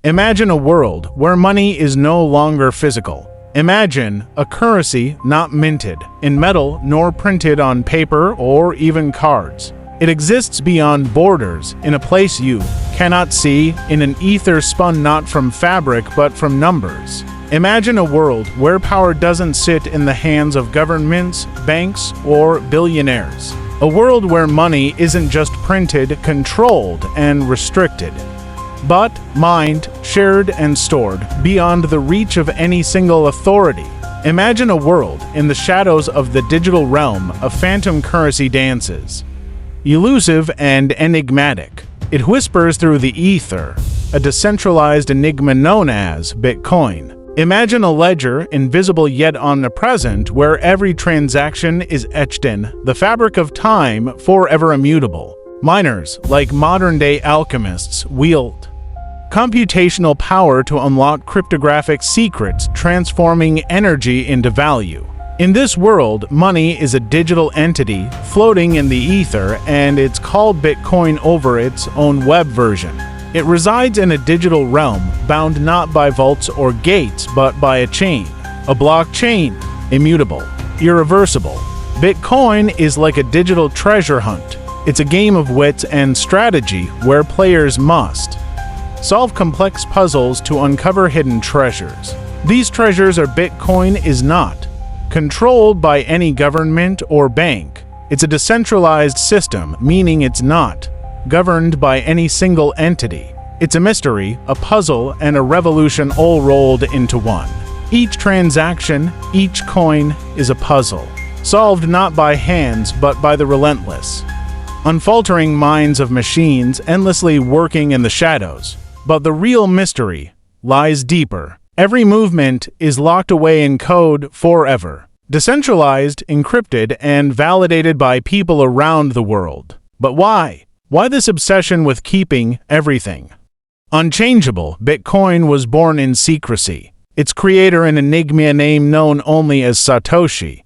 Imagine a world where money is no longer physical. Imagine a currency not minted in metal nor printed on paper or even cards. It exists beyond borders, in a place you cannot see, in an ether spun not from fabric but from numbers. Imagine a world where power doesn't sit in the hands of governments, banks, or billionaires. A world where money isn't just printed, controlled, and restricted, but mined, shared, and stored beyond the reach of any single authority. Imagine a world in the shadows of the digital realm of phantom currency dances. Elusive and enigmatic, it whispers through the ether, a decentralized enigma known as Bitcoin. Imagine a ledger, invisible yet omnipresent, where every transaction is etched in the fabric of time, forever immutable. Miners, like modern-day alchemists, wield computational power to unlock cryptographic secrets, transforming energy into value. In this world, money is a digital entity floating in the ether, and it's called Bitcoin over its own web version. It resides in a digital realm, bound not by vaults or gates, but by a chain. A blockchain, immutable, irreversible. Bitcoin is like a digital treasure hunt. It's a game of wits and strategy where players must solve complex puzzles to uncover hidden treasures. These treasures are Bitcoin is not controlled by any government or bank. It's a decentralized system, meaning it's not governed by any single entity. It's a mystery, a puzzle, and a revolution all rolled into one. Each transaction, each coin is a puzzle, solved not by hands but by the relentless, unfaltering minds of machines endlessly working in the shadows. But the real mystery lies deeper. Every movement is locked away in code forever, decentralized, encrypted, and validated by people around the world. But why? Why this obsession with keeping everything unchangeable? Bitcoin was born in secrecy. Its creator, an enigma name known only as Satoshi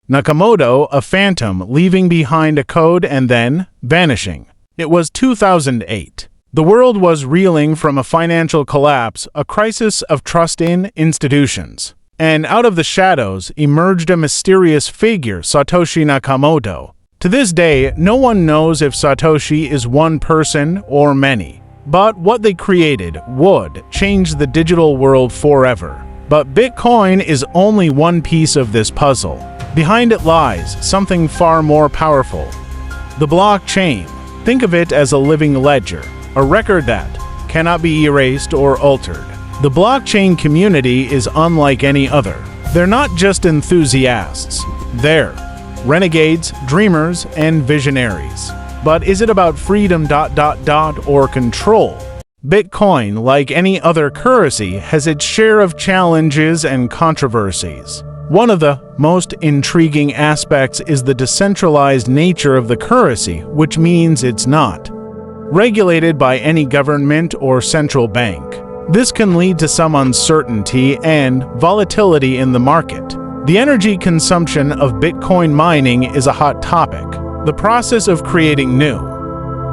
Nakamoto, a phantom leaving behind a code and then vanishing. It was 2008. The world was reeling from a financial collapse, a crisis of trust in institutions. And out of the shadows emerged a mysterious figure, Satoshi Nakamoto. To this day, no one knows if Satoshi is one person or many. But what they created would change the digital world forever. But Bitcoin is only one piece of this puzzle. Behind it lies something far more powerful. The blockchain. Think of it as a living ledger, a record that cannot be erased or altered. The blockchain community is unlike any other. They're not just enthusiasts. They're renegades, dreamers, and visionaries. But is it about freedom or control? Bitcoin, like any other currency, has its share of challenges and controversies. One of the most intriguing aspects is the decentralized nature of the currency, which means it's not regulated by any government or central bank. This can lead to some uncertainty and volatility in the market. The energy consumption of Bitcoin mining is a hot topic. The process of creating new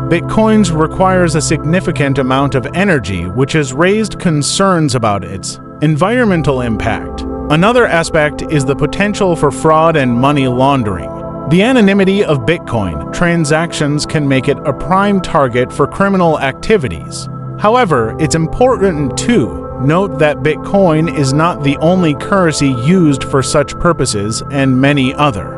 Bitcoins requires a significant amount of energy, which has raised concerns about its environmental impact. Another aspect is the potential for fraud and money laundering. The anonymity of Bitcoin transactions can make it a prime target for criminal activities. However, it's important to note that Bitcoin is not the only currency used for such purposes, and many other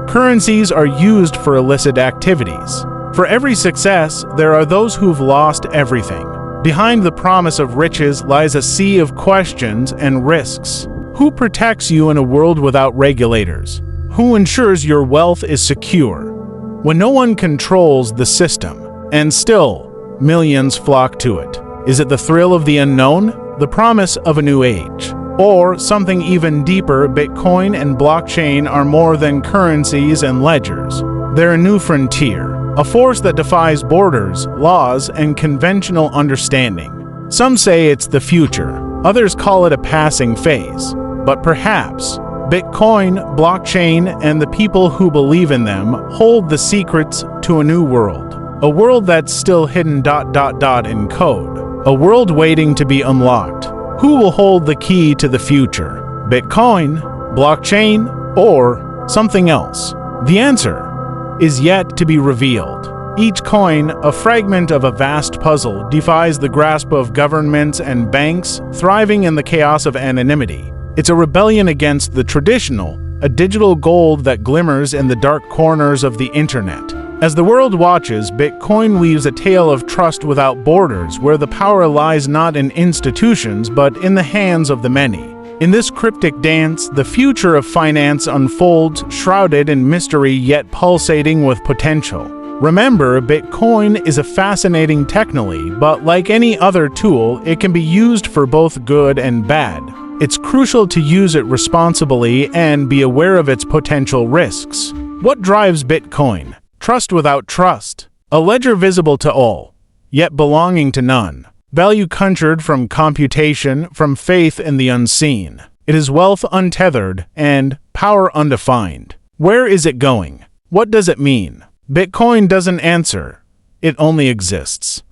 currencies are used for illicit activities. For every success, there are those who've lost everything. Behind the promise of riches lies a sea of questions and risks. Who protects you in a world without regulators? Who ensures your wealth is secure when no one controls the system? And still, millions flock to it. Is it the thrill of the unknown, the promise of a new age, or something even deeper? Bitcoin and blockchain are more than currencies and ledgers. They're a new frontier, a force that defies borders, laws, and conventional understanding. Some say it's the future, others call it a passing phase. But perhaps Bitcoin, blockchain, and the people who believe in them hold the secrets to a new world. A world that's still hidden in code. A world waiting to be unlocked. Who will hold the key to the future? Bitcoin, blockchain, or something else? The answer is yet to be revealed. Each coin, a fragment of a vast puzzle, defies the grasp of governments and banks, thriving in the chaos of anonymity. It's a rebellion against the traditional, a digital gold that glimmers in the dark corners of the internet. As the world watches, Bitcoin weaves a tale of trust without borders, where the power lies not in institutions but in the hands of the many. In this cryptic dance, the future of finance unfolds, shrouded in mystery yet pulsating with potential. Remember, Bitcoin is a fascinating technology, but like any other tool, it can be used for both good and bad. It's crucial to use it responsibly and be aware of its potential risks. What drives Bitcoin? Trust without trust. A ledger visible to all, yet belonging to none. Value conjured from computation, from faith in the unseen. It is wealth untethered and power undefined. Where is it going? What does it mean? Bitcoin doesn't answer. It only exists.